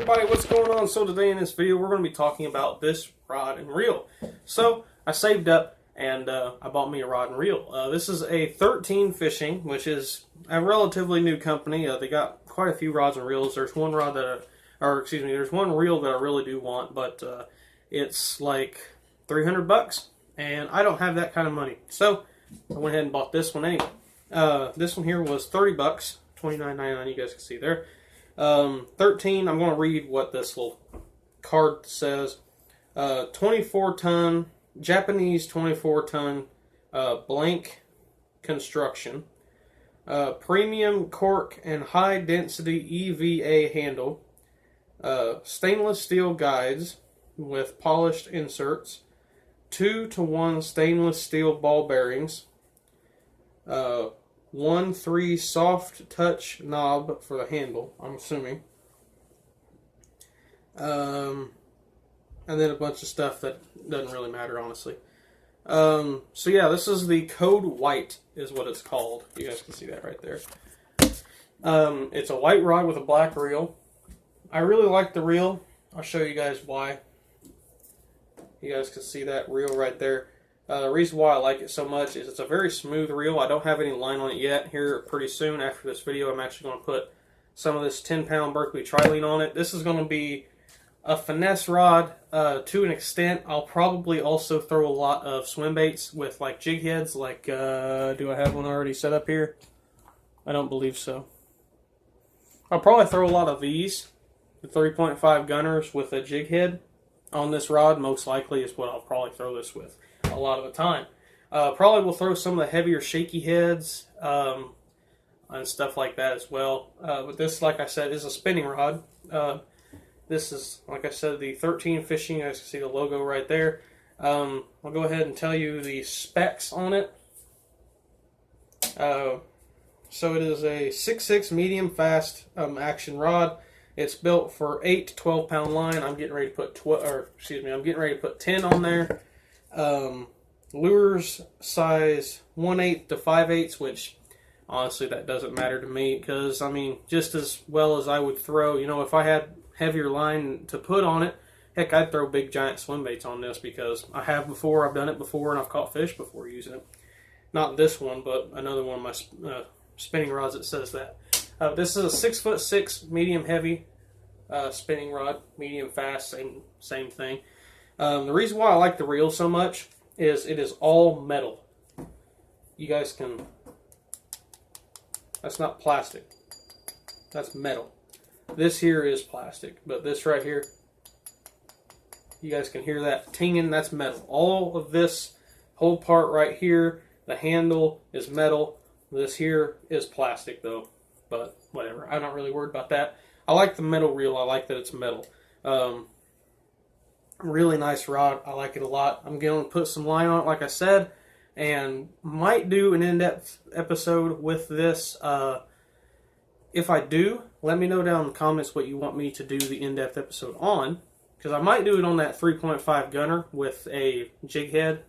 everybody, what's going on? So today in this video we're going to be talking about this rod and reel. So I saved up and I bought me a rod and reel. This is a 13 Fishing, which is a relatively new company. They got quite a few rods and reels. There's one rod that, there's one reel that I really do want, but it's like 300 bucks, and I don't have that kind of money. So I went ahead and bought this one anyway. This one here was 30 bucks, $29.99. You guys can see there. 13. I'm going to read what this little card says. 24-ton Japanese 24-ton blank construction. Premium cork and high density EVA handle. Stainless steel guides with polished inserts. 2-to-1 stainless steel ball bearings. 1/3 soft touch knob for the handle, I'm assuming. And then a bunch of stuff that doesn't really matter, honestly. So yeah, this is the Code White is what it's called. You guys can see that right there. It's a white rod with a black reel. I really like the reel. I'll show you guys why. You guys can see that reel right there. The reason why I like it so much is it's a very smooth reel. I don't have any line on it yet. Here pretty soon after this video I'm actually going to put some of this 10-pound Berkley Trilene on it. This is going to be a finesse rod to an extent. I'll probably also throw a lot of swim baits with like jig heads. Like, do I have one already set up here? I don't believe so. I'll probably throw a lot of these, the 3.5 gunners with a jig head on this rod. Most likely is what I'll probably throw this with a lot of the time. Probably will throw some of the heavier Shaky heads and stuff like that as well. But this, like I said, is a spinning rod. This is, like I said, the 13 Fishing. You guys can see the logo right there. I'll go ahead and tell you the specs on it. So it is a 6.6 medium fast action rod. It's built for 8 to 12 pound line. I'm getting ready to put I'm getting ready to put 10 on there. Lures size 1/8 to 5/8, which honestly that doesn't matter to me, because I mean, just as well as I would throw, you know, if I had heavier line to put on it, heck, I'd throw big giant swim baits on this, because I have before, I've done it before, and I've caught fish before using it. Not this one, but another one of my spinning rods that says that. This is a 6'6" medium heavy spinning rod, medium fast, same thing. The reason why I like the reel so much is it is all metal. You guys can, that's not plastic, that's metal. This here is plastic, but this right here, you guys can hear that tinging, that's metal. All of this whole part right here, the handle is metal. This here is plastic though, but whatever, I'm not really worried about that. I like the metal reel, I like that it's metal. Really nice rod. I like it a lot. I'm going to put some line on it, like I said, and might do an in-depth episode with this. If I do, let me know down in the comments what you want me to do the in-depth episode on, because I might do it on that 3.5 gunner with a jig head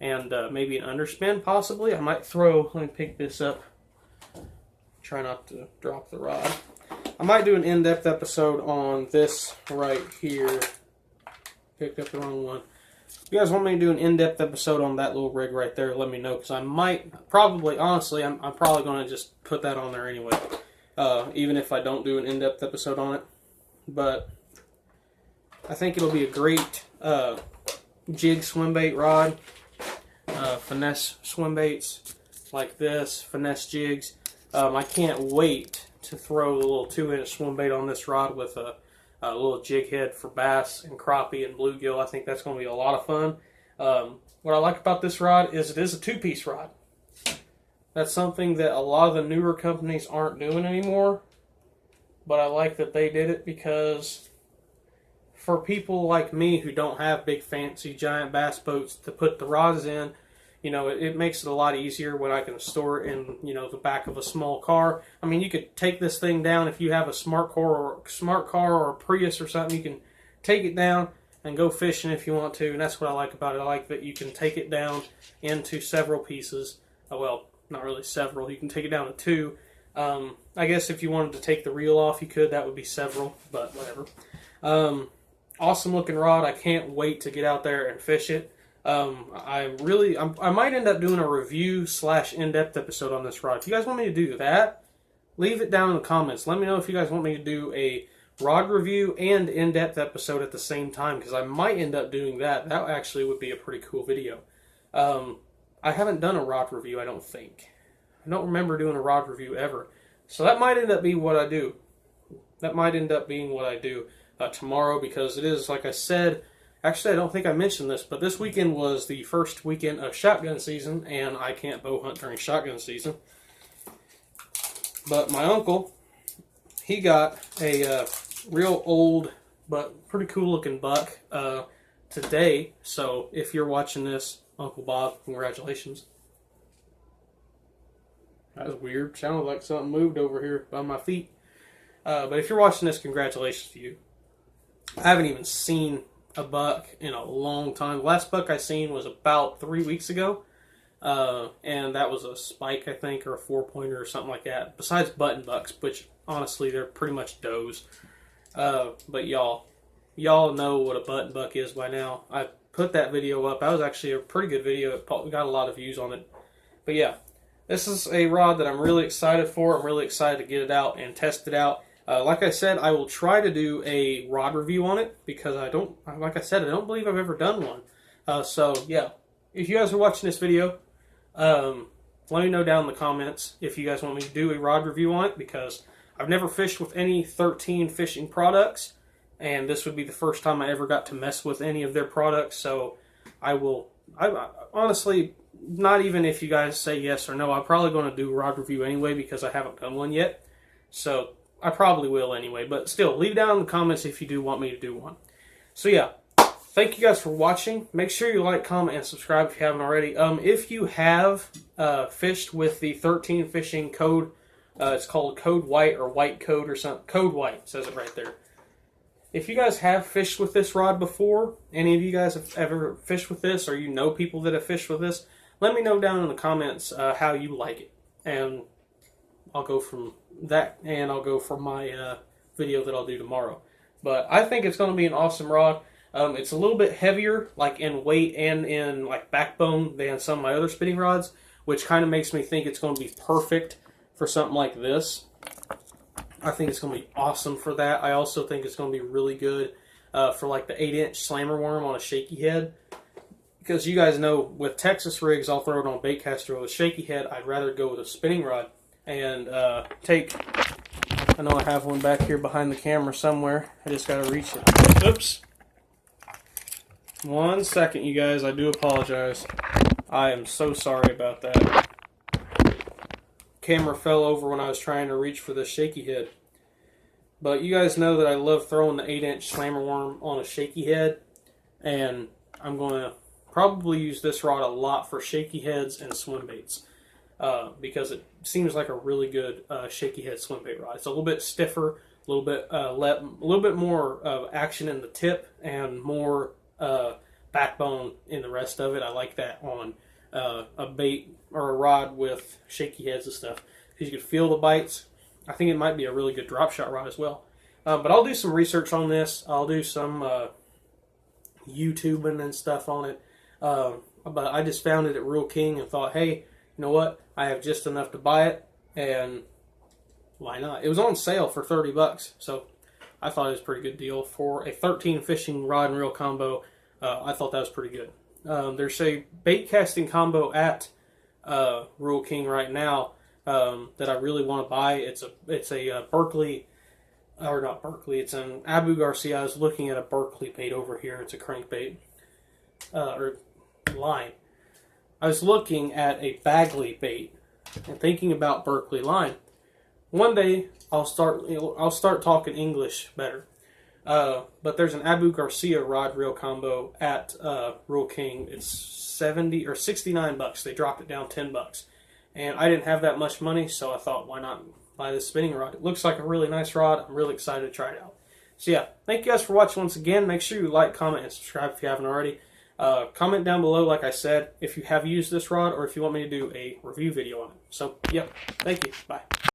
and maybe an underspin, possibly. I might throw, let me pick this up, try not to drop the rod. I might do an in-depth episode on this right here. Picked up the wrong one. If you guys want me to do an in-depth episode on that little rig right there, let me know, because I might, probably, honestly, I'm probably going to just put that on there anyway, even if I don't do an in-depth episode on it. But I think it'll be a great jig swim bait rod, finesse swim baits like this, finesse jigs. I can't wait to throw a little 2-inch swim bait on this rod with a little jig head for bass and crappie and bluegill. I think that's going to be a lot of fun. What I like about this rod is it is a 2-piece rod. That's something that a lot of the newer companies aren't doing anymore, but I like that they did it, because for people like me who don't have big fancy giant bass boats to put the rods in, you know, it makes it a lot easier when I can store it in, you know, the back of a small car. I mean, you could take this thing down if you have a smart car or a Prius or something. You can take it down and go fishing if you want to, and that's what I like about it. I like that you can take it down into several pieces. Well, not really several. You can take it down to 2. I guess if you wanted to take the reel off, you could. That would be several, but whatever. Awesome looking rod. I can't wait to get out there and fish it. I might end up doing a review / in-depth episode on this rod. If you guys want me to do that, leave it down in the comments. Let me know if you guys want me to do a rod review and in-depth episode at the same time, because I might end up doing that. That actually would be a pretty cool video. I haven't done a rod review, I don't think. I don't remember doing a rod review ever. So that might end up being what I do. That might end up being what I do tomorrow, because it is, like I said, actually I don't think I mentioned this, but this weekend was the first weekend of shotgun season, and I can't bow hunt during shotgun season. But my uncle, he got a real old but pretty cool looking buck today. So if you're watching this, Uncle Bob, congratulations. That was weird. Sounded like something moved over here by my feet. But if you're watching this, congratulations to you. I haven't even seen a buck in a long time. The last buck I seen was about 3 weeks ago. And that was a spike, I think, or a 4-pointer or something like that. Besides button bucks, which honestly, they're pretty much does. But y'all know what a button buck is by now. I put that video up. That was actually a pretty good video. It got a lot of views on it. But yeah, this is a rod that I'm really excited for. I'm really excited to get it out and test it out. Like I said, I will try to do a rod review on it, because like I said, I don't believe I've ever done one. So yeah, if you guys are watching this video, let me know down in the comments if you guys want me to do a rod review on it, because I've never fished with any 13 fishing products, and this would be the first time I ever got to mess with any of their products. So I honestly, not even if you guys say yes or no, I'm probably going to do a rod review anyway, because I haven't done one yet. So I probably will anyway, but still, leave down in the comments if you do want me to do one. So yeah, thank you guys for watching. Make sure you like, comment, and subscribe if you haven't already. If you have fished with the 13 fishing code, it's called Code White or White Code or something. Code White says it right there. If you guys have fished with this rod before, any of you guys have ever fished with this, or you know people that have fished with this, let me know down in the comments how you like it. And I'll go from that, and I'll go from my video that I'll do tomorrow. But I think it's going to be an awesome rod. It's a little bit heavier, like in weight and in like backbone, than some of my other spinning rods, which kind of makes me think it's going to be perfect for something like this. I think it's going to be awesome for that. I also think it's going to be really good for like the 8-inch slammer worm on a shaky head. Because you guys know, with Texas rigs, I'll throw it on a bait caster. With a shaky head, I'd rather go with a spinning rod. And I know I have one back here behind the camera somewhere. I just got to reach it. Oops. 1 second, you guys. I do apologize. I am so sorry about that. Camera fell over when I was trying to reach for this shaky head. But you guys know that I love throwing the 8-inch slammer worm on a shaky head. And I'm going to probably use this rod a lot for shaky heads and swim baits. Because it seems like a really good shaky head swim bait rod. It's a little bit stiffer, a little bit more action in the tip, and more backbone in the rest of it. I like that on a bait or a rod with shaky heads and stuff, because you can feel the bites. I think it might be a really good drop shot rod as well. But I'll do some research on this. I'll do some YouTubing and stuff on it. But I just found it at Real King and thought, hey, you know what? I have just enough to buy it, and why not? It was on sale for 30 bucks, so I thought it was a pretty good deal for a 13 fishing rod and reel combo. I thought that was pretty good. There's a bait casting combo at Real King right now that I really want to buy. It's a Berkeley, or not Berkeley. It's an Abu Garcia. I was looking at a Berkeley bait over here. It's a crankbait or line. I was looking at a Bagley bait and thinking about Berkeley line. One day I'll start talking English better. But there's an Abu Garcia rod reel combo at Real King. It's 70 or 69 bucks. They dropped it down 10 bucks. And I didn't have that much money, so I thought, why not buy this spinning rod? It looks like a really nice rod. I'm really excited to try it out. So yeah, thank you guys for watching once again. Make sure you like, comment, and subscribe if you haven't already. Comment down below, like I said, if you have used this rod or if you want me to do a review video on it. So, yep. Thank you. Bye.